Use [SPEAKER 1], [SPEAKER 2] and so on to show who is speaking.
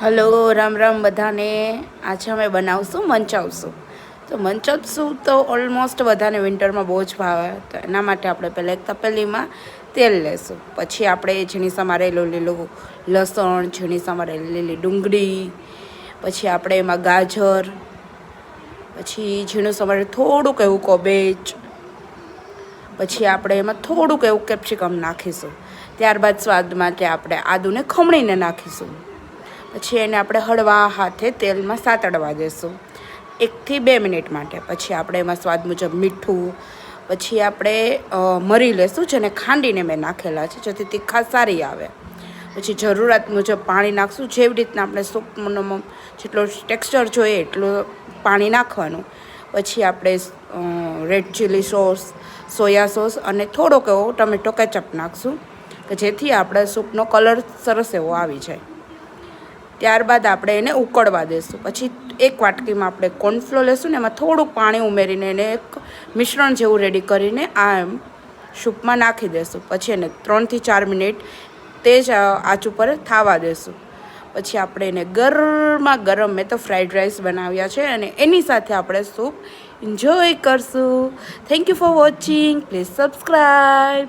[SPEAKER 1] Hello Ram Ram બધાને. આજે અમે બનાવશું મંચાવશું. તો મંચાવશું તો ઓલમોસ્ટ બધાને વિન્ટરમાં બહુ જ ભાવે. તો એના માટે આપણે પહેલાં એક તપેલીમાં તેલ લેશું. પછી આપણે ઝીણી સમારેલું લીલું લસણ, ઝીણી સમારેલી લીલી ડુંગળી, પછી આપણે એમાં ગાજર, પછી ઝીણું સમારેલું થોડુંક એવું કોબેજ, પછી આપણે એમાં થોડુંક એવું કેપ્સિકમ નાખીશું. ત્યારબાદ સ્વાદ માટે આપણે આદુને ખમણીને નાખીશું. પછી એને આપણે હળવા હાથે તેલમાં સાતડવા દેશું 1 થી 2 મિનિટ માટે. પછી આપણે એમાં સ્વાદ મુજબ મીઠું, પછી આપણે મરી લેશું, જેને ખાંડીને મેં નાખેલા છે જેથી તીખાશ સારી આવે. પછી જરૂરિયાત મુજબ પાણી નાખશું. જેવી રીતના આપણે સૂપનો જેટલો ટેક્સચર જોઈએ એટલું પાણી નાખવાનું. પછી આપણે red chilli sauce, soya sauce અને થોડોક એવો ટમેટો કેચઅપ નાખશું કે જેથી આપણે સૂપનો કલર સરસ એવો આવી જાય. ત્યારબાદ આપણે એને ઉકળવા દઈશું. પછી એક વાટકીમાં આપણે કોર્નફ્લોર લેશું ને એમાં થોડુંક પાણી ઉમેરીને એને એક મિશ્રણ જેવું રેડી કરીને આ સૂપમાં નાખી દઈશું. પછી એને 3 થી 4 મિનિટ તે જ આંચ ઉપર થવા દઈશું. પછી આપણે એને ગરમા ગરમ, મેં તો ફ્રાઈડ રાઈસ બનાવ્યા છે અને એની સાથે આપણે સૂપ એન્જોય કરશું. Thank you for watching. Please subscribe.